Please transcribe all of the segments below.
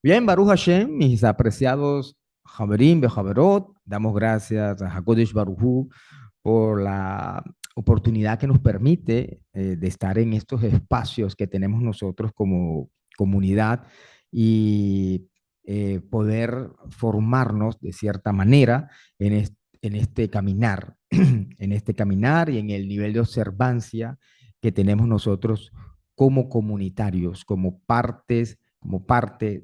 Bien, Baruch Hashem, mis apreciados Javerim, Bejaverot, damos gracias a Hakodesh Barujú por la oportunidad que nos permite de estar en estos espacios que tenemos nosotros como comunidad y poder formarnos de cierta manera en este caminar, en este caminar y en el nivel de observancia que tenemos nosotros como comunitarios, como parte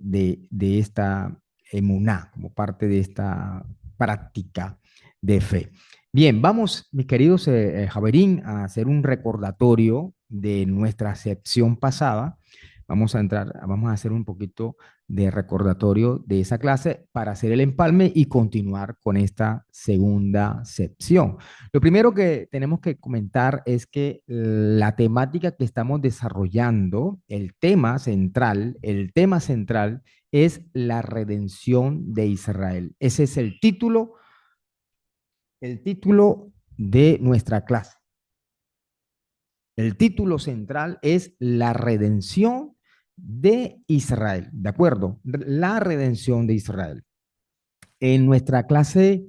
de esta emuná, como parte de esta práctica de fe. Bien, vamos, mis queridos Javerín, a hacer un recordatorio de nuestra sección pasada. Vamos a hacer un poquito de recordatorio de esa clase para hacer el empalme y continuar con esta segunda sección. Lo primero que tenemos que comentar es que la temática que estamos desarrollando, el tema central es la redención de Israel. Ese es el título de nuestra clase. El título central es la redención de Israel, ¿de acuerdo? La redención de Israel. En nuestra clase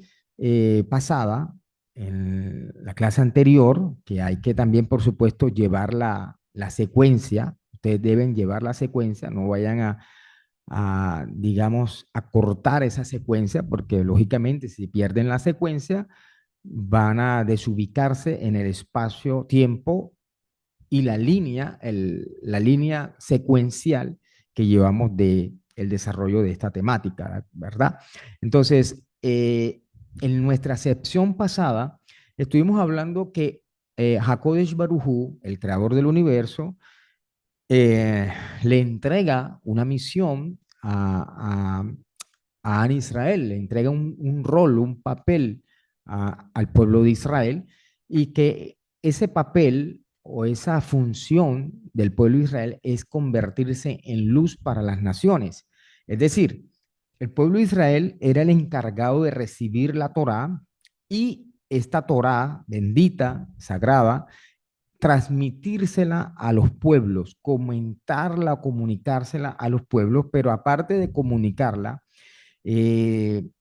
pasada, en la clase anterior, que hay que también, por supuesto, llevar la secuencia, ustedes deben llevar la secuencia, no vayan digamos, a cortar esa secuencia, porque lógicamente si pierden la secuencia, van a desubicarse en el espacio-tiempo y la línea secuencial que llevamos de el desarrollo de esta temática, ¿verdad? Entonces, en nuestra sección pasada, estuvimos hablando que Hakodesh Barujú, el creador del universo, eh, le entrega una misión a An Israel, le entrega un rol, un papel al pueblo de Israel y que ese papel o esa función del pueblo de Israel es convertirse en luz para las naciones. Es decir, el pueblo de Israel era el encargado de recibir la Torá y esta Torá bendita, sagrada, transmitírsela a los pueblos, comentarla, comunicársela a los pueblos, pero aparte de comunicarla,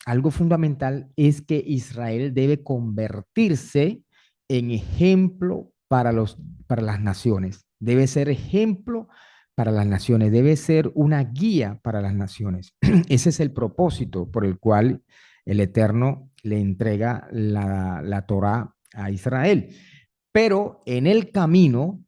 algo fundamental es que Israel debe convertirse en ejemplo para las naciones. Debe ser ejemplo para las naciones, debe ser una guía para las naciones. Ese es el propósito por el cual el Eterno le entrega la Torá a Israel. Pero en el camino,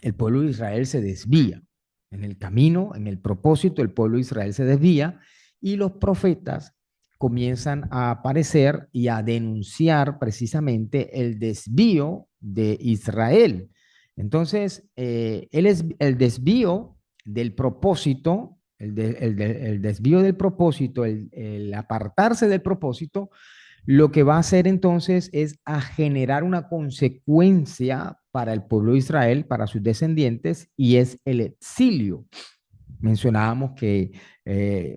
el pueblo de Israel se desvía. En el camino, en el propósito, el pueblo de Israel se desvía y los profetas comienzan a aparecer y a denunciar precisamente el desvío de Israel. Entonces, el desvío del propósito, el desvío del propósito, el apartarse del propósito, lo que va a hacer entonces es a generar una consecuencia para el pueblo de Israel, para sus descendientes, y es el exilio. Mencionábamos que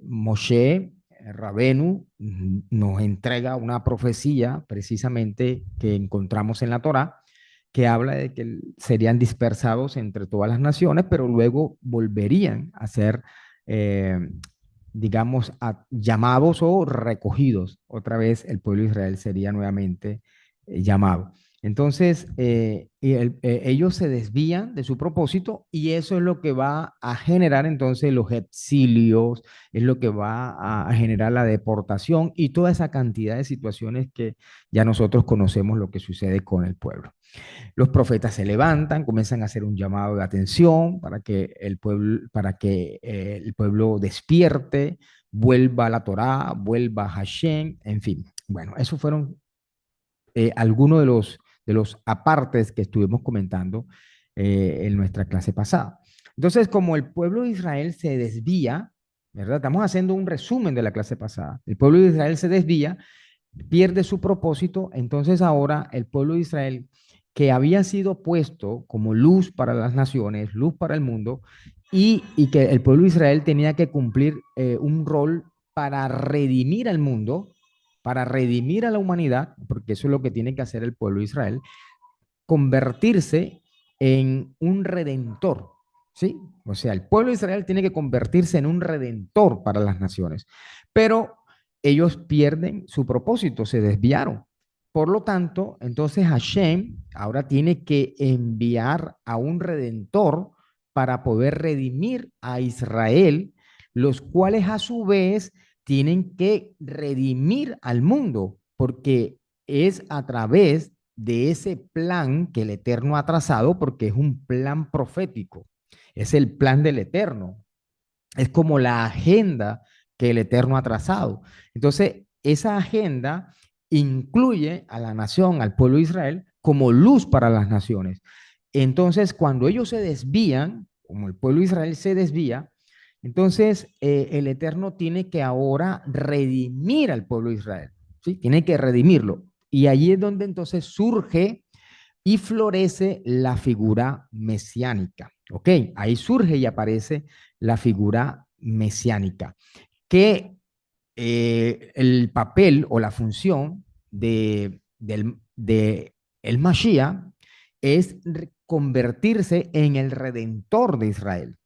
Moshe Rabenu nos entrega una profecía precisamente que encontramos en la Torá, que habla de que serían dispersados entre todas las naciones, pero luego volverían a ser eh, digamos, llamados o recogidos. Otra vez el pueblo de Israel sería nuevamente llamado. Entonces, ellos se desvían de su propósito y eso es lo que va a generar entonces los exilios, es lo que va a generar la deportación y toda esa cantidad de situaciones que ya nosotros conocemos lo que sucede con el pueblo. Los profetas se levantan, comienzan a hacer un llamado de atención para que el pueblo despierte, vuelva a la Torá, vuelva a Hashem, en fin. Bueno, esos fueron algunos de los apartes que estuvimos comentando en nuestra clase pasada. Entonces, como el pueblo de Israel se desvía, ¿verdad? Estamos haciendo un resumen de la clase pasada. El pueblo de Israel se desvía, pierde su propósito, entonces ahora el pueblo de Israel, que había sido puesto como luz para las naciones, luz para el mundo, y que el pueblo de Israel tenía que cumplir un rol para redimir al mundo, para redimir a la humanidad, porque eso es lo que tiene que hacer el pueblo de Israel, convertirse en un redentor. ¿sí? O sea, el pueblo de Israel tiene que convertirse en un redentor para las naciones, pero ellos pierden su propósito, se desviaron. Por lo tanto, entonces Hashem ahora tiene que enviar a un redentor para poder redimir a Israel, los cuales a su vez tienen que redimir al mundo, porque es a través de ese plan que el Eterno ha trazado, porque es un plan profético, es el plan del Eterno, es como la agenda que el Eterno ha trazado. Entonces, esa agenda incluye a la nación, al pueblo de Israel, como luz para las naciones. Entonces, cuando ellos se desvían, como el pueblo de Israel se desvía, entonces el Eterno tiene que ahora redimir al pueblo de Israel, ¿sí? Tiene que redimirlo. Y allí es donde entonces surge y florece la figura mesiánica. ¿Ok? Ahí surge y aparece la figura mesiánica, que el papel o la función de el Mashiach es convertirse en el redentor de Israel.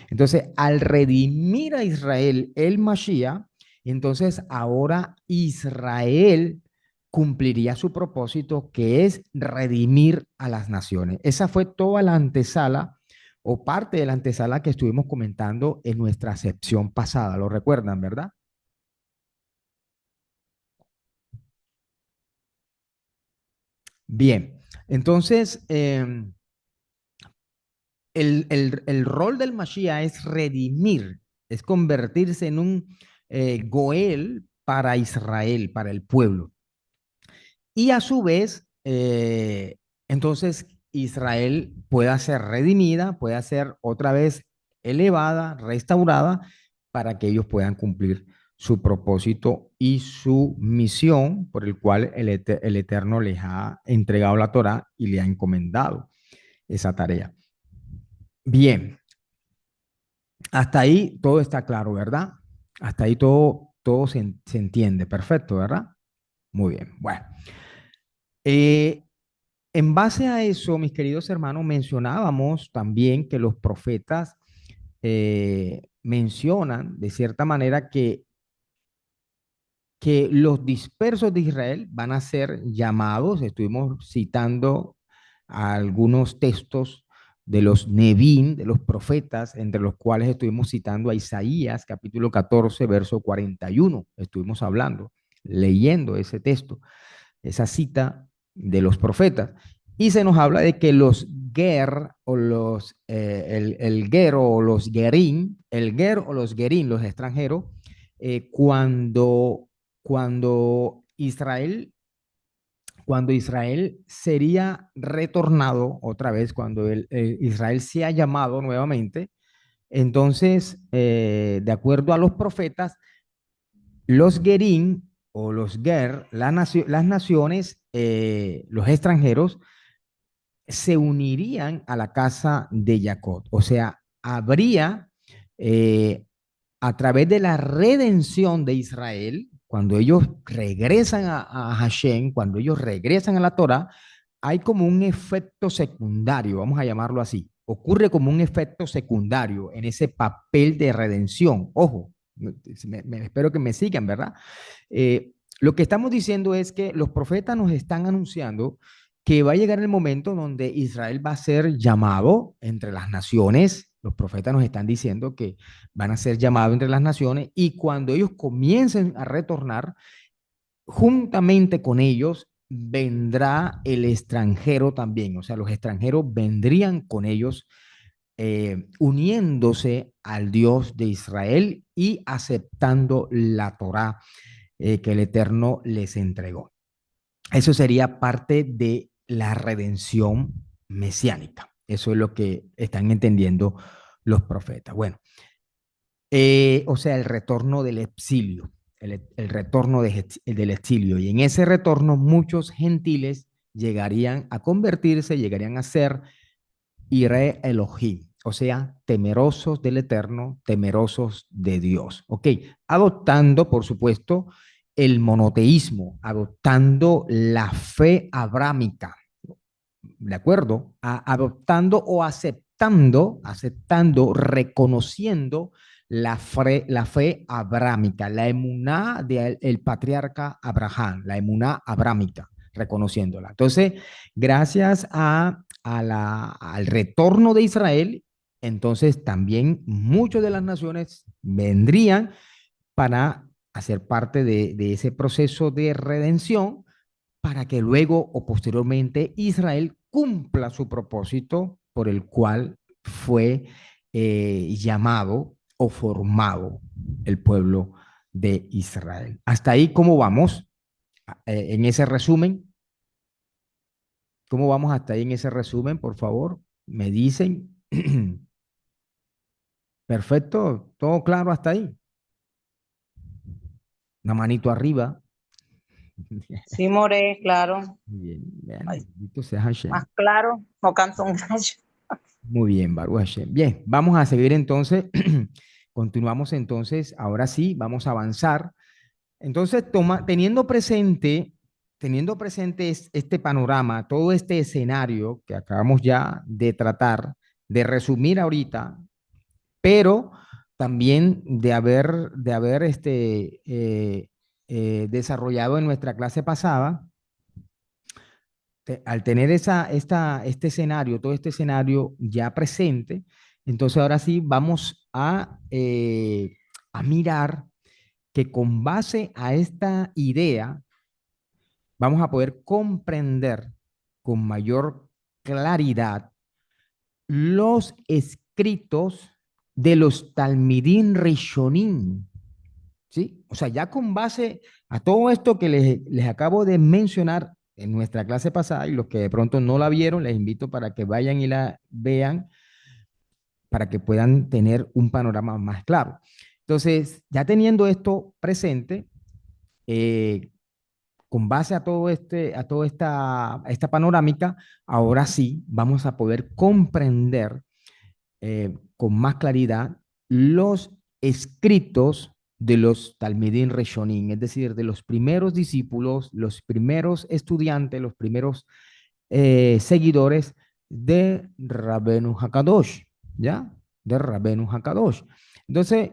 Entonces, al redimir a Israel el Mashiach, entonces ahora Israel cumpliría su propósito, que es redimir a las naciones. Esa fue toda la antesala o parte de la antesala que estuvimos comentando en nuestra sección pasada. ¿Lo recuerdan, verdad? Bien, entonces el rol del Mashiach es redimir, es convertirse en un Goel para Israel, para el pueblo. Y a su vez, entonces Israel pueda ser redimida, pueda ser otra vez elevada, restaurada, para que ellos puedan cumplir su propósito y su misión por el cual el Eterno les ha entregado la Torá y le ha encomendado esa tarea. Bien, hasta ahí todo está claro, ¿verdad? Hasta ahí todo se entiende, perfecto, ¿verdad? Muy bien, bueno. Eh, En base a eso, mis queridos hermanos, mencionábamos también que los profetas mencionan de cierta manera que los dispersos de Israel van a ser llamados. Estuvimos citando algunos textos de los Nevím, de los profetas, entre los cuales estuvimos citando a Isaías, capítulo 14, verso 41. Estuvimos hablando, leyendo ese texto, esa cita de los profetas. Y se nos habla de que los ger o el ger o los gerín, el ger o los gerín, los extranjeros, cuando Israel, cuando Israel sería retornado otra vez, cuando Israel se ha llamado nuevamente, entonces, de acuerdo a los profetas, los Gerín o los Ger, las naciones, los extranjeros, se unirían a la casa de Jacob. O sea, habría eh, a través de la redención de Israel, cuando ellos regresan a Hashem, cuando ellos regresan a la Torah, hay como un efecto secundario, vamos a llamarlo así. Ocurre como un efecto secundario en ese papel de redención. Ojo, espero que me sigan, ¿verdad? Lo que estamos diciendo es que los profetas nos están anunciando que va a llegar el momento donde Israel va a ser llamado entre las naciones. Los profetas nos están diciendo que van a ser llamados entre las naciones y cuando ellos comiencen a retornar, juntamente con ellos vendrá el extranjero también. O sea, los extranjeros vendrían con ellos uniéndose al Dios de Israel y aceptando la Torá que el Eterno les entregó. Eso sería parte de la redención mesiánica. Eso es lo que están entendiendo los profetas. Bueno, o sea, el retorno del exilio, el retorno del exilio. Y en ese retorno muchos gentiles llegarían a convertirse, llegarían a ser Ire Elohim, o sea, temerosos del Eterno, temerosos de Dios. ¿Ok? Adoptando, por supuesto, el monoteísmo, adoptando la fe abrámica, ¿de acuerdo? Adoptando o aceptando aceptando, reconociendo la fe abrámica, la emuná del patriarca Abraham, la emuná abrámica, reconociéndola. Entonces, gracias al retorno de Israel, entonces también muchas de las naciones vendrían para hacer parte de ese proceso de redención para que luego o posteriormente Israel cumpla su propósito por el cual fue llamado o formado el pueblo de Israel. Hasta ahí, ¿cómo vamos? En ese resumen, ¿cómo vamos hasta ahí en ese resumen? Por favor, me dicen. Perfecto, todo claro hasta ahí. Una manito arriba. Sí, More, claro. Bien, bien, Ay, bendito sea Hashem. más claro, no canto un gallo. Muy bien, Baruch Hashem. Bien, vamos a seguir entonces. Continuamos entonces. Ahora sí, vamos a avanzar. Entonces, teniendo presente este panorama, todo este escenario que acabamos ya de tratar, de resumir ahorita, pero también de haber desarrollado en nuestra clase pasada, al tener este escenario, todo este escenario ya presente, entonces ahora sí vamos a mirar que con base a esta idea vamos a poder comprender con mayor claridad los escritos de los Talmidim Rishonim, ¿sí? O sea, ya con base a todo esto que les acabo de mencionar en nuestra clase pasada y los que de pronto no la vieron, les invito para que vayan y la vean para que puedan tener un panorama más claro. Entonces, ya teniendo esto presente, eh, con base a toda esta panorámica, ahora sí vamos a poder comprender con más claridad los escritos de los Talmidim Rishonim, es decir, de los primeros discípulos, los primeros estudiantes, los primeros seguidores de Rabenu Hakadosh, ¿ya? De Rabenu Hakadosh. Entonces,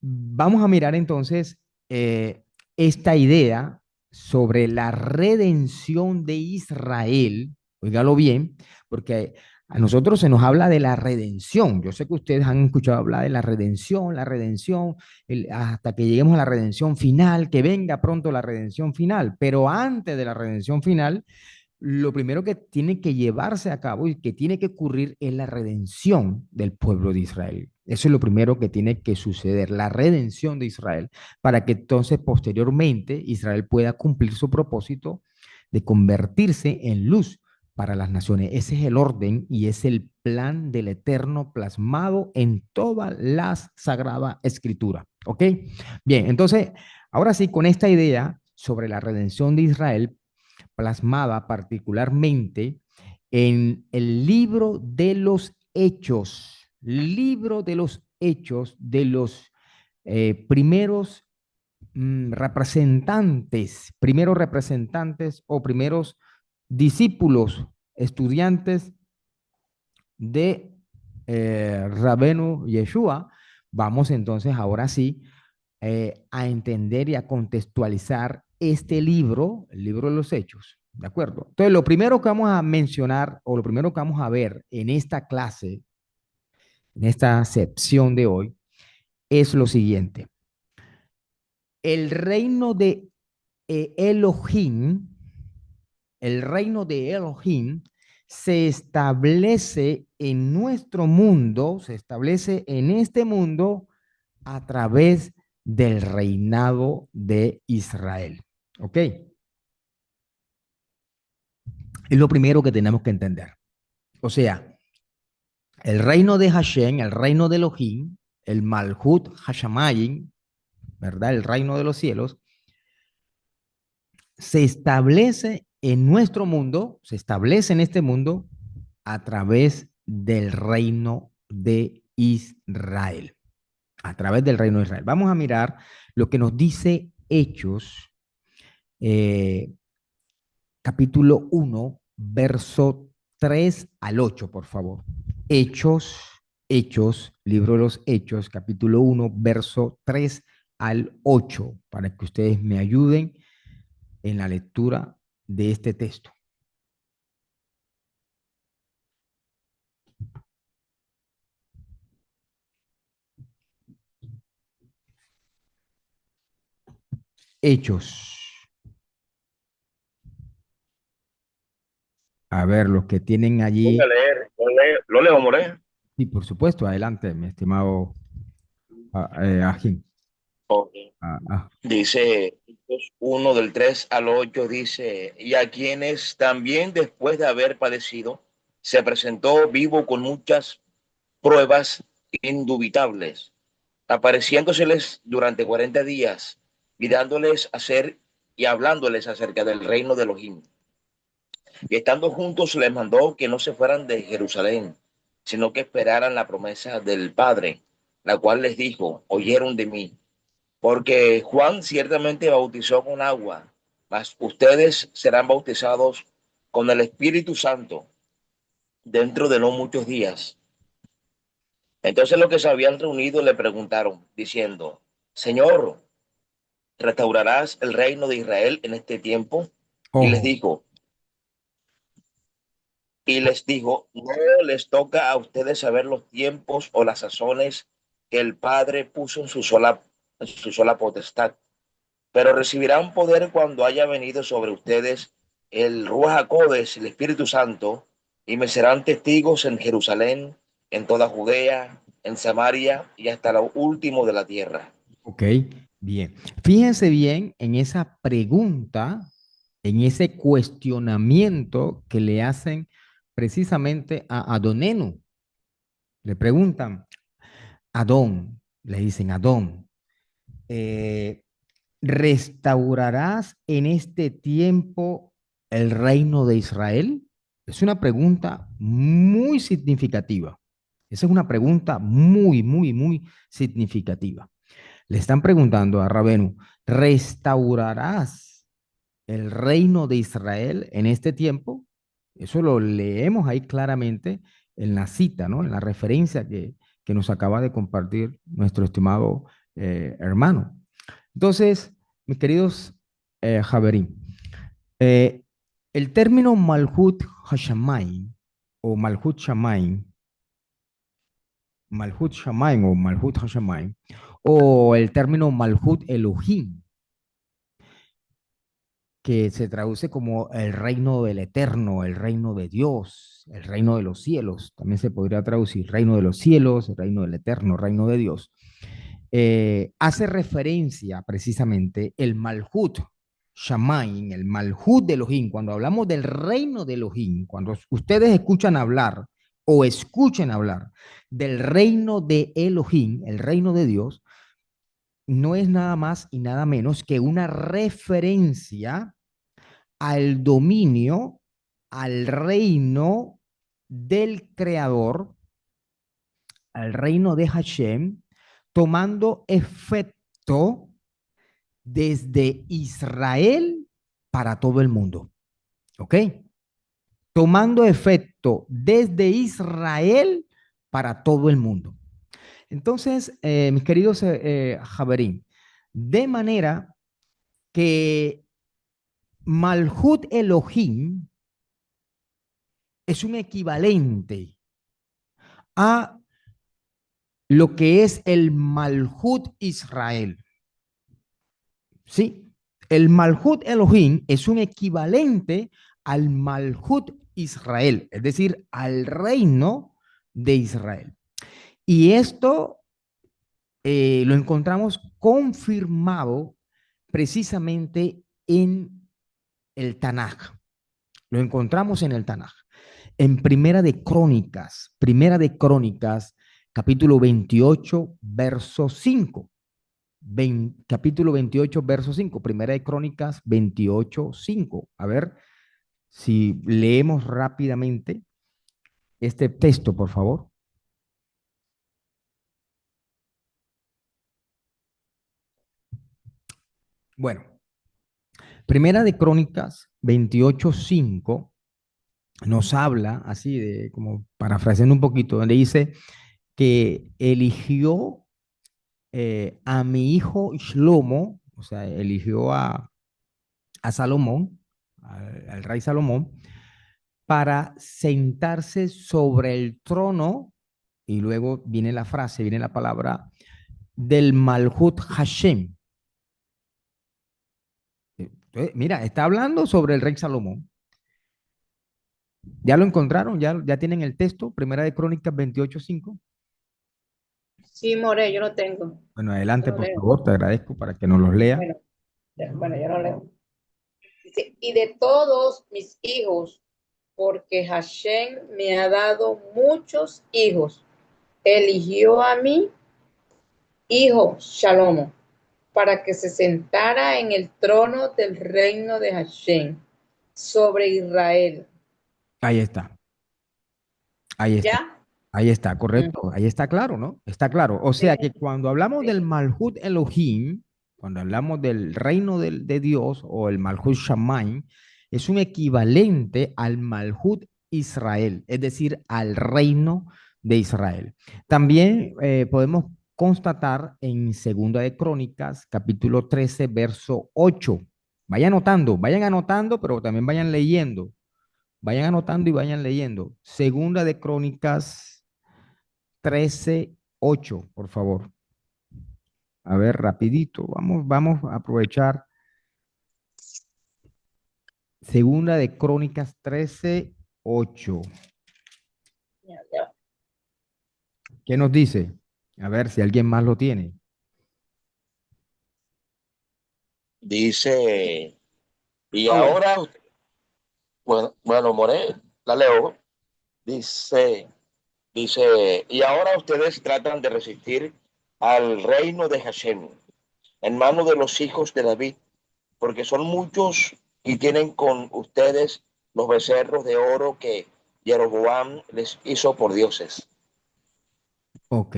vamos a mirar entonces esta idea sobre la redención de Israel, oígalo bien, porque a nosotros se nos habla de la redención. Yo sé que ustedes han escuchado hablar de la redención, hasta que lleguemos a la redención final, que venga pronto la redención final. Pero antes de la redención final, lo primero que tiene que llevarse a cabo y que tiene que ocurrir es la redención del pueblo de Israel. Eso es lo primero que tiene que suceder, la redención de Israel, para que entonces posteriormente Israel pueda cumplir su propósito de convertirse en luz para las naciones. Ese es el orden y es el plan del Eterno plasmado en toda la Sagrada Escritura. ¿Ok? Bien, entonces, ahora sí, con esta idea sobre la redención de Israel, plasmada particularmente en el libro de los hechos de los primeros primeros representantes o primeros discípulos, estudiantes de Rabenu Yeshua. Vamos entonces ahora sí a entender y a contextualizar este libro, el libro de los Hechos. ¿De acuerdo? Entonces, lo primero que vamos a mencionar o lo primero que vamos a ver en esta clase, en esta sección de hoy, es lo siguiente. El reino de Elohim, el reino de Elohim se establece en nuestro mundo, se establece en este mundo a través del reinado de Israel. ¿Ok? Es lo primero que tenemos que entender. O sea, el reino de Hashem, el reino de Elohim, el Malhut Hashamayim, ¿verdad? El reino de los cielos, se establece en nuestro mundo, se establece en este mundo a través del reino de Israel. A través del reino de Israel. Vamos a mirar lo que nos dice Hechos, capítulo 1, verso 3 al 8, por favor. Hechos, Hechos, libro de los Hechos, capítulo 1, verso 3 al 8, para que ustedes me ayuden en la lectura de este texto. Hechos. A ver, los que tienen Voy a allí. leer, lo leo, More. Sí, por supuesto, adelante, mi estimado Ajín. Ok. Ah, ah, Dice uno del 3 al 8 dice, y a quienes también después de haber padecido, se presentó vivo con muchas pruebas indubitables, apareciéndoseles durante 40 días y dándoles hacer y hablándoles acerca del reino de Elohim. Y estando juntos les mandó que no se fueran de Jerusalén, sino que esperaran la promesa del Padre, la cual les dijo, oyeron de mí, porque Juan ciertamente bautizó con agua, mas ustedes serán bautizados con el Espíritu Santo dentro de no muchos días. Entonces los que se habían reunido le preguntaron, diciendo, Señor, ¿restaurarás el reino de Israel en este tiempo? Y les ojo, dijo, no les toca a ustedes saber los tiempos o las sazones que el Padre puso en su sola potestad, pero recibirán poder cuando haya venido sobre ustedes el Ruach HaKodesh, el Espíritu Santo, y me serán testigos en Jerusalén, en toda Judea, en Samaria y hasta lo último de la tierra. ok, bien. Fíjense bien en esa pregunta, en ese cuestionamiento que le hacen precisamente a Adonenu. Le preguntan, Adón, le dicen, Adón, eh, ¿restaurarás en este tiempo el reino de Israel? Es una pregunta muy significativa. Esa es una pregunta muy, muy, muy significativa. Le están preguntando a Rabenu, ¿restaurarás el reino de Israel en este tiempo? Eso lo leemos ahí claramente en la cita, ¿no? En la referencia que nos acaba de compartir nuestro estimado hermano. Entonces, mis queridos Javerín, eh, el término Malhut Hashamayim o Malhut Shamayim, Malhut Shamayim o Malhut Hashamayim, o el término Malhut Elohim, que se traduce como el reino del eterno, el reino de Dios, el reino de los cielos. También se podría traducir reino de los cielos, el reino del eterno, reino de Dios. Hace referencia precisamente el Malhut Shamaim, el Malhut de Elohim. Cuando hablamos del reino de Elohim, cuando ustedes escuchan hablar o escuchen hablar del reino de Elohim, el reino de Dios, no es nada más y nada menos que una referencia al dominio, al reino del Creador, al reino de Hashem, tomando efecto desde Israel para todo el mundo. ¿Ok? Tomando efecto desde Israel para todo el mundo. Entonces, mis queridos Javerín, de manera que Malhut Elohim es un equivalente a lo que es el Malhut Israel. ¿Sí? El Malhut Elohim es un equivalente al Malhut Israel, es decir, al reino de Israel. Y esto lo encontramos confirmado precisamente en el Tanaj. Lo encontramos en el Tanaj. En Primera de Crónicas, capítulo 28, verso 5. Capítulo 28, verso 5. Primera de Crónicas 28, 5. A ver si leemos rápidamente este texto, por favor. Bueno, Primera de Crónicas 28, 5 nos habla, así de como parafraseando un poquito, donde dice que eligió a mi hijo Shlomo, o sea, eligió a Salomón, al rey Salomón, para sentarse sobre el trono, y luego viene la frase, viene la palabra del Malhut Hashem. Entonces, mira, está hablando sobre el rey Salomón. ¿Ya lo encontraron? ¿Ya tienen el texto? Primera de Crónicas 28:5. Sí, More, yo lo tengo. Bueno, Yo adelante, lo por leo. favor, te agradezco para que nos los lea. Bueno, bueno, yo lo leo. Dice, y de todos mis hijos, porque Hashem me ha dado muchos hijos, eligió a mi hijo Shalomo para que se sentara en el trono del reino de Hashem sobre Israel. Ahí está, ahí está. ¿Ya? Ahí está, Mm. correcto. Ahí está claro, ¿no? Está claro. O sea Sí, que cuando hablamos del sí. Malhut Elohim, cuando hablamos del reino de Dios o el Malhut Shamaim, es un equivalente al Malhut Israel, es decir, al reino de Israel. También podemos constatar en Segunda de Crónicas, capítulo 13, verso 8. Vayan anotando, pero también vayan leyendo. Vayan anotando y vayan leyendo. Segunda de Crónicas 13:8, por favor. A ver, rapidito. Vamos a aprovechar. Segunda de Crónicas 13:8. Ya, ya. ¿Qué nos dice? A ver si alguien más lo tiene. Dice, y Ahora. ahora, bueno, More, la leo. Dice, y ahora ustedes tratan de resistir al reino de Hashem en manos de los hijos de David, porque son muchos y tienen con ustedes los becerros de oro que Jeroboam les hizo por dioses. Ok.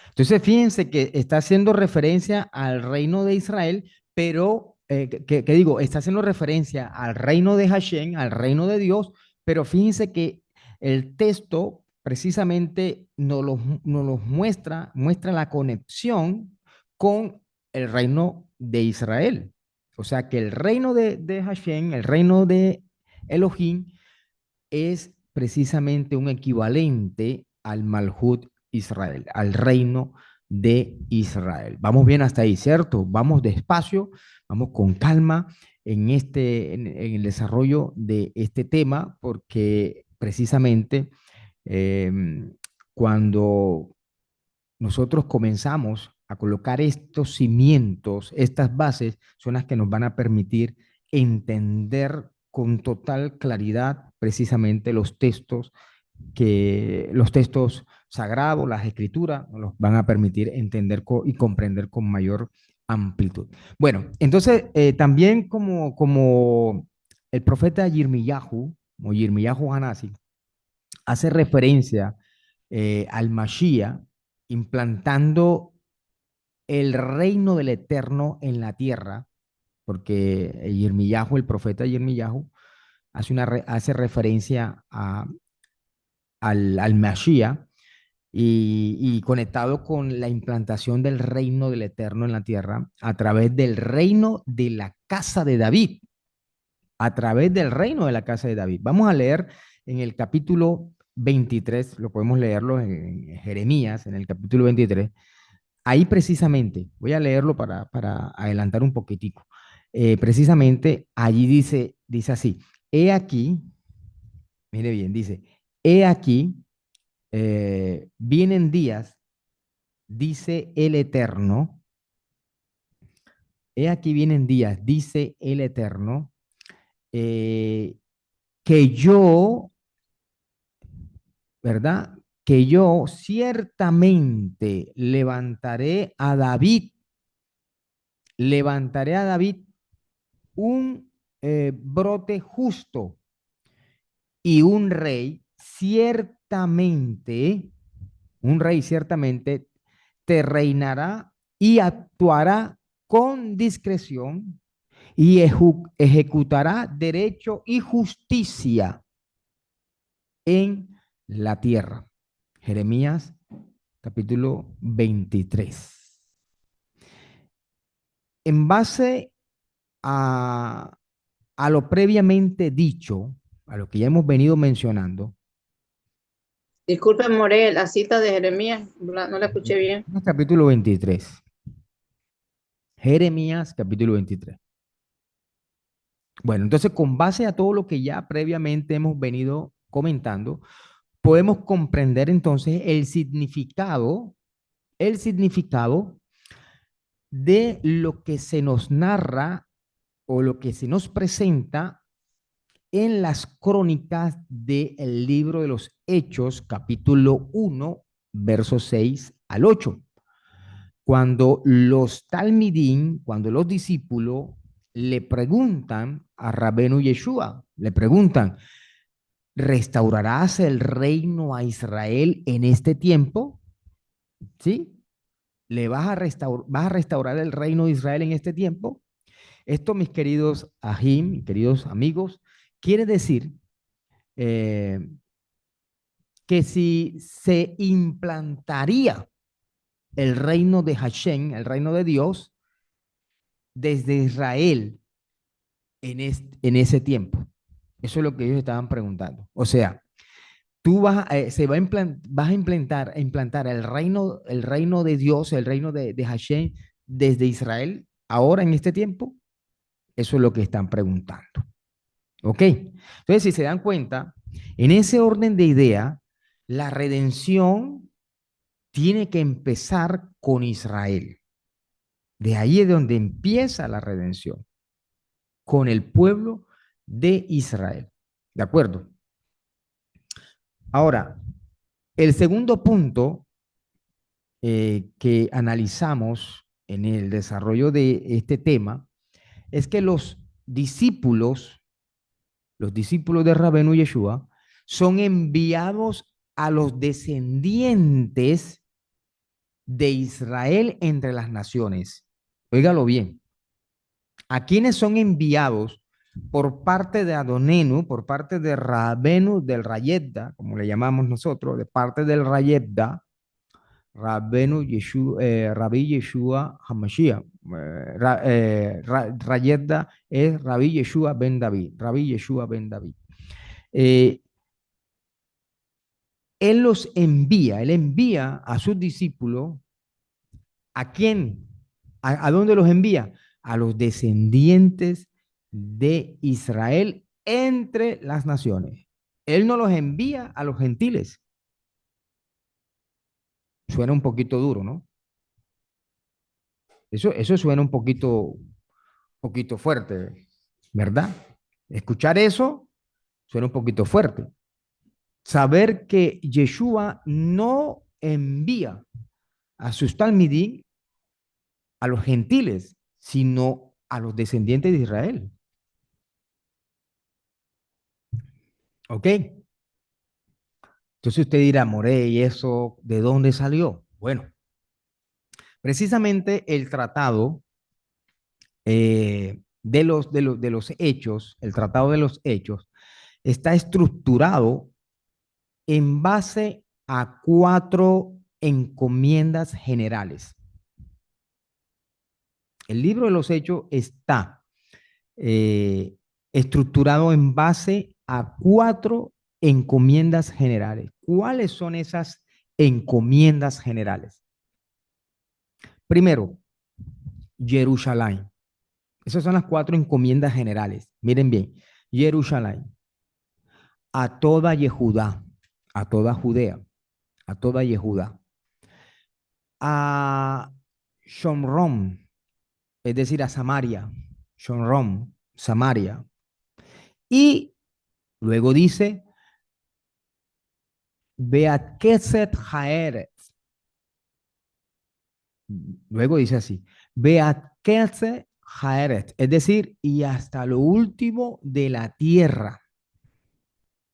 Entonces, fíjense que está haciendo referencia al reino de Israel, pero, que digo, está haciendo referencia al reino de Hashem, al reino de Dios, pero fíjense que el texto precisamente nos los muestra la conexión con el reino de Israel. O sea, que el reino de Hashem, el reino de Elohim, es precisamente un equivalente al Malhut Israel, al reino de Israel. Vamos bien hasta ahí, ¿cierto? Vamos despacio, vamos con calma en el desarrollo de este tema, porque precisamente eh, cuando nosotros comenzamos a colocar estos cimientos, estas bases, son las que nos van a permitir entender con total claridad precisamente los textos sagrados, las escrituras, nos los van a permitir entender y comprender con mayor amplitud. Bueno, entonces también como el profeta Yirmiyahu, o Yirmiyahu Hanasi, hace referencia al Mashiach, implantando el reino del Eterno en la tierra, porque Yirmiyahu, el profeta Yirmiyahu, hace referencia al Mashiach y conectado con la implantación del reino del Eterno en la tierra a través del reino de la casa de David, a través del reino de la casa de David. Vamos a leer en el capítulo 23, lo podemos leerlo en Jeremías, en el capítulo 23. Ahí precisamente, voy a leerlo para adelantar un poquitico. Precisamente allí dice así, he aquí, mire bien, dice, he aquí, vienen días, dice el Eterno, he aquí vienen días, dice el Eterno, eh, que yo, ¿verdad? Que yo ciertamente levantaré a David un brote justo y un rey ciertamente te reinará y actuará con discreción y ejecutará derecho y justicia. en la tierra. Jeremías capítulo 23. En base a, a lo previamente dicho, a lo que ya hemos venido mencionando, Disculpe, More, la cita de Jeremías, no la escuché bien. capítulo 23. Jeremías capítulo 23. Bueno, entonces con base a todo lo que ya previamente hemos venido comentando, podemos comprender entonces el significado de lo que se nos narra o lo que se nos presenta en las crónicas del libro de los Hechos, capítulo 1, versos 6 al 8. Cuando los talmidín, cuando los discípulos le preguntan a Rabenu Yeshua, le preguntan, ¿restaurarás el reino a Israel en este tiempo? ¿Sí? ¿Vas a restaurar el reino de Israel en este tiempo? Esto, mis queridos ajim, mis queridos amigos, quiere decir eh, que si se implantaría el reino de Hashem, el reino de Dios, desde Israel en ese tiempo. Eso es lo que ellos estaban preguntando. O sea, tú vas a implantar el reino de Dios, el reino de Hashem desde Israel, ahora en este tiempo. Eso es lo que están preguntando. ¿Ok? Entonces, si se dan cuenta, en ese orden de idea, la redención tiene que empezar con Israel. De ahí es donde empieza la redención, con el pueblo de Israel. ¿De acuerdo? Ahora, el segundo punto que analizamos en el desarrollo de este tema es que los discípulos de Rabenu Yeshua, son enviados a los descendientes de Israel entre las naciones. Óigalo bien. ¿A quiénes son enviados por parte de Adonenu, por parte de Rabenu del Rayedda, como le llamamos nosotros, de parte del Rayedda, Rabenu Yeshua, Rabbi Yeshua Hamashiach? Rayedda es Rabbi Yeshua ben David, Rabbi Yeshua ben David. Eh, él envía a sus discípulos. ¿A quién? ¿A dónde los envía? A los descendientes de Israel entre las naciones. Él no los envía a los gentiles. Suena un poquito duro, ¿no? Eso suena un poquito fuerte, ¿verdad? Escuchar eso suena un poquito fuerte. Saber que Yeshua no envía a sus talmidí a los gentiles, sino a los descendientes de Israel. ¿Ok? Entonces usted dirá, More, ¿y eso de dónde salió? Bueno, precisamente el tratado de los hechos, el tratado de los hechos, está estructurado en base a 4 encomiendas generales. El libro de los hechos está eh, estructurado en base a 4 encomiendas generales. ¿Cuáles son esas encomiendas generales? Primero, Jerusalén. Esas son las 4 encomiendas generales. Miren bien, Jerusalén, a toda Yehudá, a toda Judea, a toda Yehudá, a Shomrom, es decir, a Samaria, Shomrom, Samaria, y luego dice, Beat Keset Haeret, luego dice así, Beat Keset Haeret, es decir, y hasta lo último de la tierra.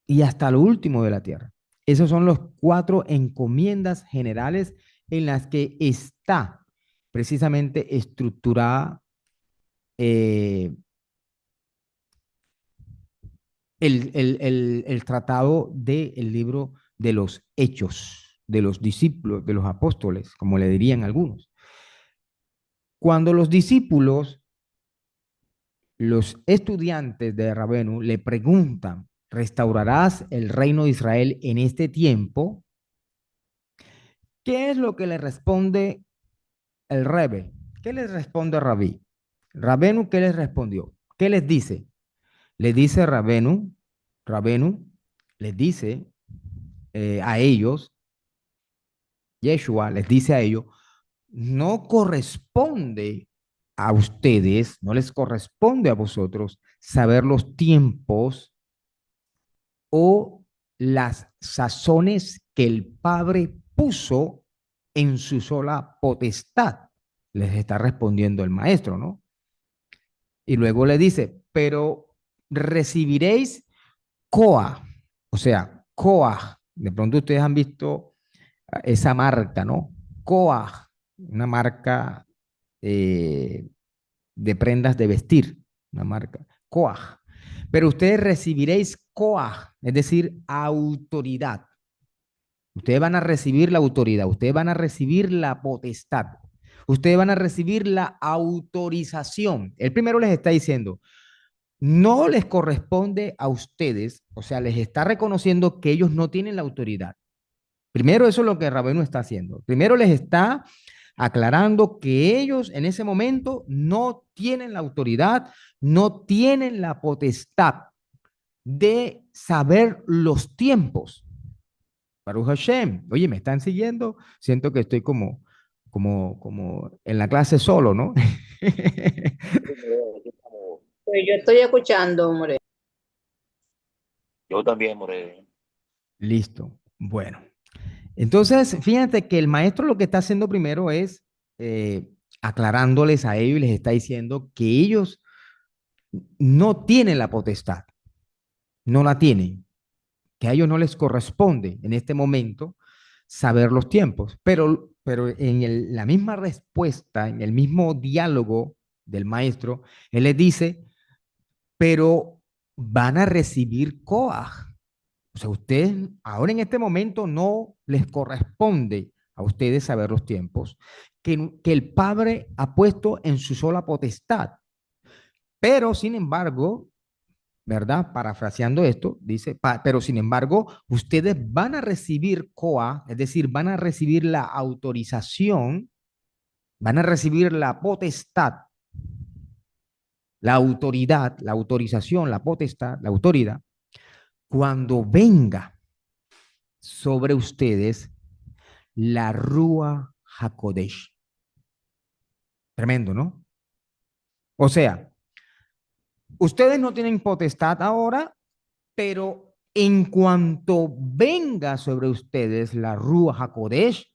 Y hasta lo último de la tierra. Esos son los 4 encomiendas generales en las que está precisamente estructurada eh, el tratado del libro de los hechos, de los discípulos, de los apóstoles, como le dirían algunos. Cuando los discípulos, los estudiantes de Rabenu le preguntan, ¿restaurarás el reino de Israel en este tiempo? ¿Qué es lo que le responde el Rebe? ¿Qué les responde Rabí? Rabenu, ¿qué les respondió? ¿Qué les dice? Le dice Rabenu les dice a ellos, Yeshua les dice a ellos, no corresponde a ustedes, no les corresponde a vosotros saber los tiempos o las sazones que el Padre puso en su sola potestad. Les está respondiendo el maestro, ¿no? Y luego le dice, pero recibiréis Coa, o sea, Coa. De pronto ustedes han visto esa marca, ¿no? Coa, una marca eh, de prendas de vestir, una marca, Coa. Pero ustedes recibiréis Coa, es decir, autoridad. Ustedes van a recibir la autoridad, ustedes van a recibir la potestad, ustedes van a recibir la autorización. El primero les está diciendo, no les corresponde a ustedes, o sea, les está reconociendo que ellos no tienen la autoridad. Primero, eso es lo que Rabenu está haciendo. Primero les está aclarando que ellos en ese momento no tienen la autoridad, no tienen la potestad de saber los tiempos. Baruch Hashem. Oye, ¿me están siguiendo? Siento que estoy como en la clase solo, ¿no? Pues yo estoy escuchando, More. Yo también, More. Listo. Bueno. Entonces, fíjate que el maestro lo que está haciendo primero es aclarándoles a ellos y les está diciendo que ellos no tienen la potestad, no la tienen, que a ellos no les corresponde en este momento saber los tiempos, pero en la misma respuesta, en el mismo diálogo del maestro, él les dice, pero van a recibir Coaj. O sea, ustedes ahora en este momento no les corresponde a ustedes saber los tiempos que el Padre ha puesto en su sola potestad. Pero, sin embargo, ¿verdad? Parafraseando esto, dice, pero sin embargo, ustedes van a recibir COA, es decir, van a recibir la autorización, van a recibir la potestad, la autoridad, la autorización, la potestad, la autoridad, cuando venga sobre ustedes la Rúa Hakodesh. Tremendo, ¿no? O sea, ustedes no tienen potestad ahora, pero en cuanto venga sobre ustedes la Rúa Hakodesh,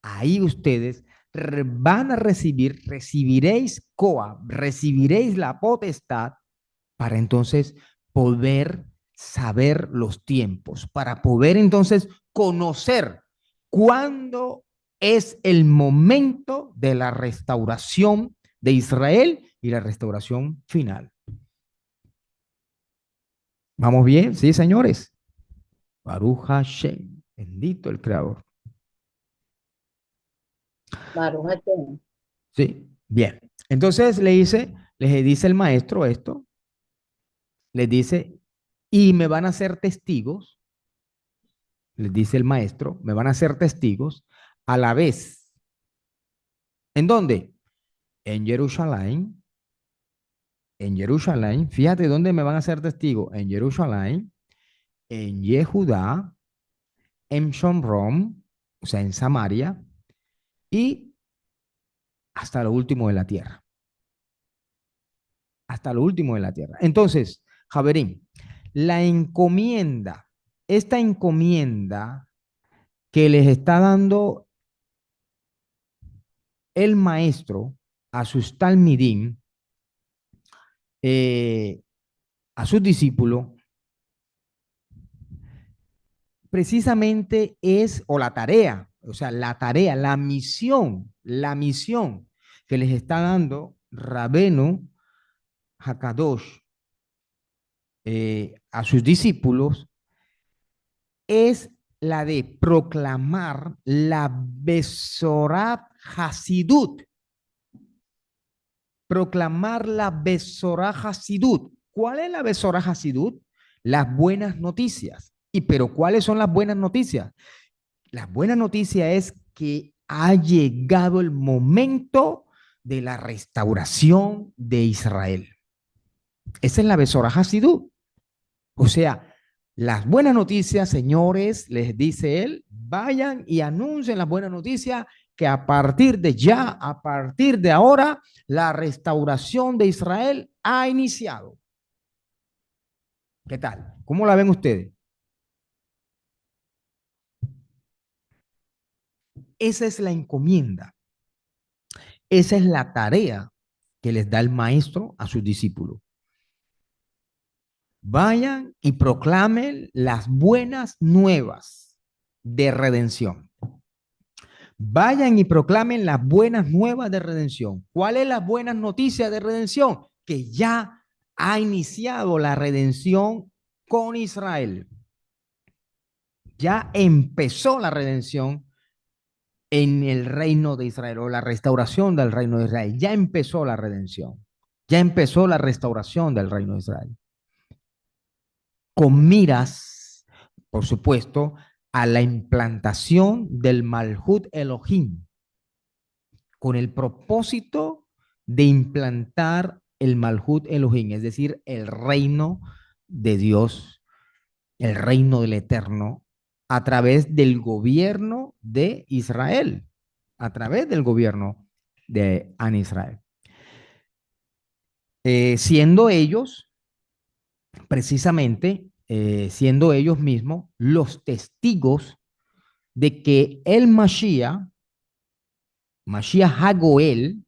ahí ustedes van a recibir, recibiréis Coa, recibiréis la potestad para entonces poder saber los tiempos, para poder entonces conocer cuándo es el momento de la restauración de Israel y la restauración final. ¿Vamos bien? Sí, señores. Baruch Hashem. Bendito el Creador. Baruch Hashem. Sí, bien. Entonces le dice el maestro esto, les dice, y me van a ser testigos, les dice el maestro, me van a ser testigos a la vez. ¿En dónde? En Jerusalén. En Jerusalén. Fíjate dónde me van a ser testigos. En Jerusalén, en Yehudá, en Shomrom, o sea, en Samaria, y hasta lo último de la tierra. Hasta lo último de la tierra. Entonces, Javerín, la encomienda, esta encomienda que les está dando el maestro a sus talmidim, a sus discípulos, precisamente es, o la tarea, o sea, la tarea, la misión que les está dando Rabenu Hakadosh a sus discípulos es la de proclamar la Besorat Hasidut. Proclamar la Besorah Hasidut. ¿Cuál es la Besorah Hasidut? Las buenas noticias. Pero ¿cuáles son las buenas noticias? La buena noticia es que ha llegado el momento de la restauración de Israel. Esa es la Besorah Hasidut. O sea, las buenas noticias, señores, les dice él, vayan y anuncien las buenas noticias que a partir de ya, a partir de ahora, la restauración de Israel ha iniciado. ¿Qué tal? ¿Cómo la ven ustedes? Esa es la encomienda. Esa es la tarea que les da el maestro a sus discípulos. Vayan y proclamen las buenas nuevas de redención. Vayan y proclamen las buenas nuevas de redención. ¿Cuál es la buena noticia de redención? Que ya ha iniciado la redención con Israel. Ya empezó la redención en el reino de Israel o la restauración del reino de Israel. Ya empezó la redención. Ya empezó la restauración del reino de Israel. Con miras, por supuesto, a la implantación del Malhut Elohim, con el propósito de implantar el Malhut Elohim, es decir, el reino de Dios, el reino del Eterno, a través del gobierno de Israel, a través del gobierno de An Israel. Siendo ellos, precisamente, siendo ellos mismos los testigos de que el Mashiach Hagoel,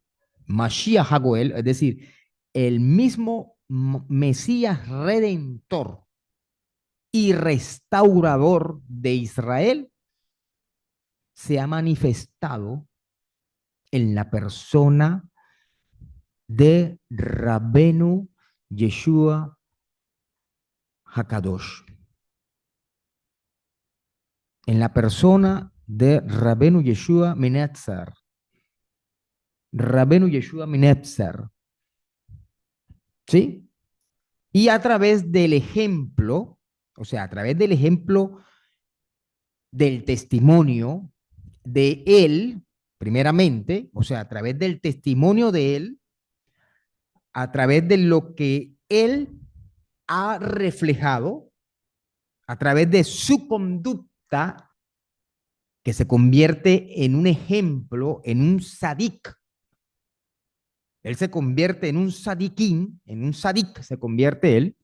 es decir, el mismo Mesías redentor y restaurador de Israel, se ha manifestado en la persona de Rabbenu Yeshua Hakadosh. En la persona de Rabbenu Yeshua Minetzer. Rabbenu Yeshua Minetzer. ¿Sí? Y a través del ejemplo, o sea, a través del ejemplo del testimonio de él, primeramente, o sea, a través del testimonio de él, a través de lo que él ha reflejado, a través de su conducta, que se convierte en un ejemplo, en un sadik. Él se convierte en un sadiquín, en un sadik se convierte él,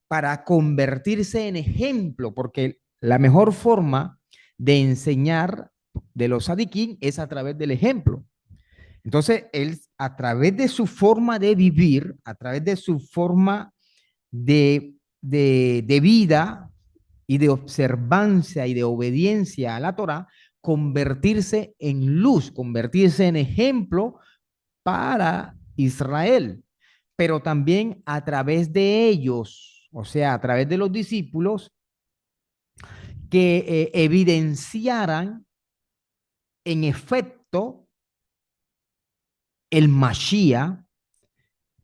para convertirse en ejemplo, porque la mejor forma de enseñar de los sadiquín es a través del ejemplo. Entonces, él, a través de su forma de vivir, a través de su forma de vida y de observancia y de obediencia a la Torá, convertirse en luz, convertirse en ejemplo para Israel, pero también a través de ellos, o sea, a través de los discípulos, que evidenciaran en efecto el Mashiach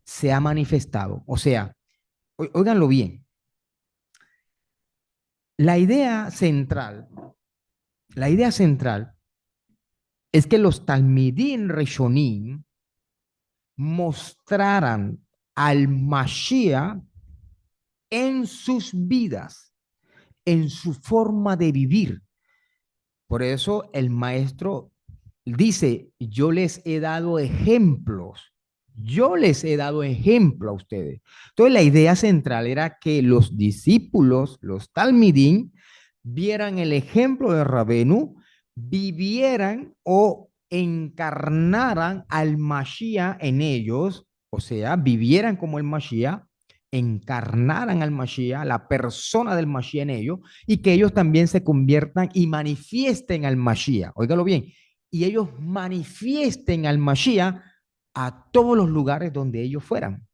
se ha manifestado. O sea, óiganlo bien. La idea central es que los Talmidim Rishonim mostraran al Mashiach en sus vidas, en su forma de vivir. Por eso el maestro dice, yo les he dado ejemplos. Yo les he dado ejemplo a ustedes. Entonces la idea central era que los discípulos, los talmidim, vieran el ejemplo de Rabenu, vivieran o encarnaran al Mashiach en ellos, o sea, vivieran como el Mashiach, encarnaran al Mashiach, la persona del Mashiach en ellos, y que ellos también se conviertan y manifiesten al Mashiach. Óigalo bien, y ellos manifiesten al Mashiach a todos los lugares donde ellos fueran.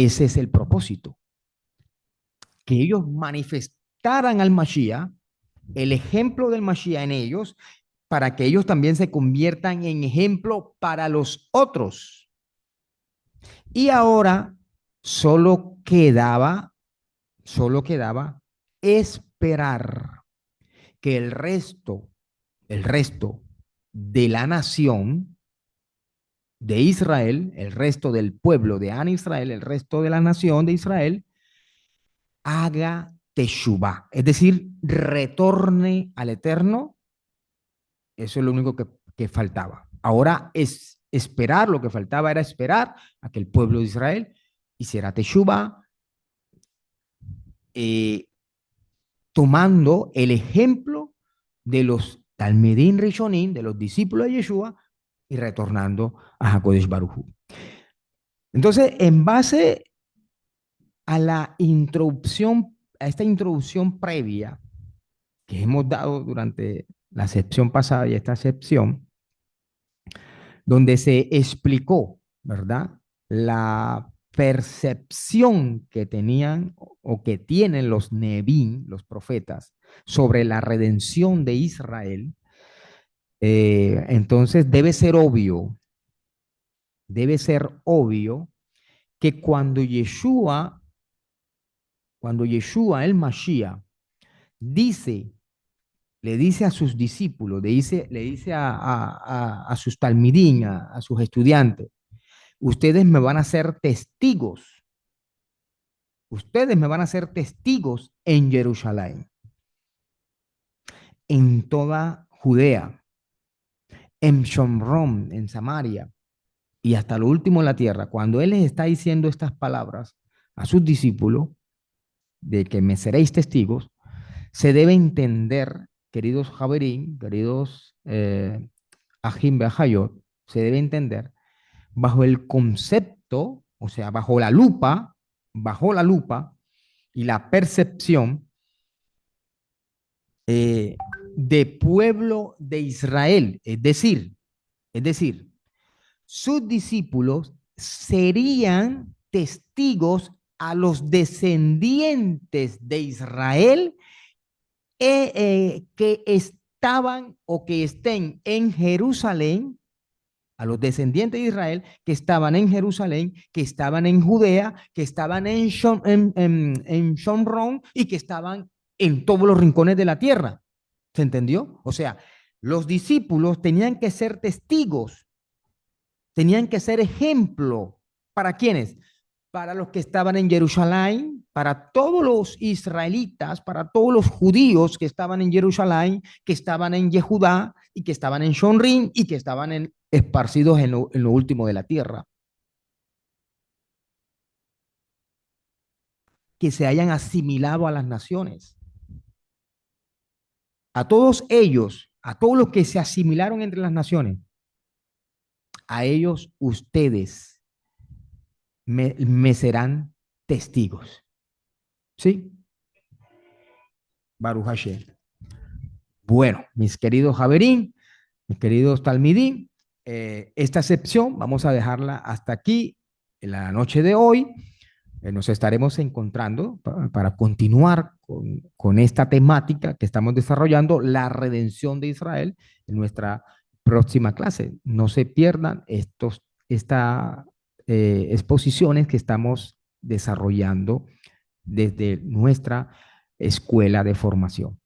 ese es el propósito, que ellos manifestaran al Mashiach, el ejemplo del Mashiach en ellos, para que ellos también se conviertan en ejemplo para los otros. Y ahora solo quedaba esperar que el resto de la nación de Israel, el resto del pueblo de An Israel, el resto de la nación de Israel, haga teshuvá, es decir, retorne al Eterno. Eso es lo único que faltaba. Ahora es esperar, lo que faltaba era esperar a que el pueblo de Israel hiciera teshuvá, tomando el ejemplo de los Talmidim Rishonim, de los discípulos de Yeshua, y retornando a HaKodesh Baruj Hu. Entonces, en base a esta introducción previa que hemos dado durante la sección pasada y esta sección, donde se explicó, ¿verdad?, la percepción que tenían o que tienen los Nebim, los profetas, sobre la redención de Israel. Entonces debe ser obvio que cuando Yeshua el Mashiach le dice a sus discípulos, le dice a sus talmidín, a sus estudiantes, ustedes me van a ser testigos, en Jerusalén, en toda Judea, en Shomrón, en Samaria, y hasta lo último en la tierra. Cuando Él les está diciendo estas palabras a sus discípulos, de que me seréis testigos, se debe entender, queridos Javerín, queridos Ajim Behayot, se debe entender bajo el concepto, o sea, bajo la lupa y la percepción de pueblo de Israel, es decir, sus discípulos serían testigos a los descendientes de Israel que estaban o que estén en Jerusalén, a los descendientes de Israel que estaban en Jerusalén, que estaban en Judea, que estaban en Shomrón y que estaban en todos los rincones de la tierra. ¿Se entendió? O sea, los discípulos tenían que ser testigos, tenían que ser ejemplo. ¿Para quiénes? Para los que estaban en Jerusalén, para todos los israelitas, para todos los judíos que estaban en Jerusalén, que estaban en Yehudá y que estaban en Shonrin y que estaban esparcidos en lo último de la tierra. Que se hayan asimilado a las naciones. A todos ellos, a todos los que se asimilaron entre las naciones, a ellos ustedes me serán testigos. ¿Sí? Baruch Hashem. Bueno, mis queridos Javerín, mis queridos Talmidín, esta sección vamos a dejarla hasta aquí en la noche de hoy. Nos estaremos encontrando para continuar con esta temática que estamos desarrollando, la redención de Israel, en nuestra próxima clase. No se pierdan estas exposiciones que estamos desarrollando desde nuestra escuela de formación.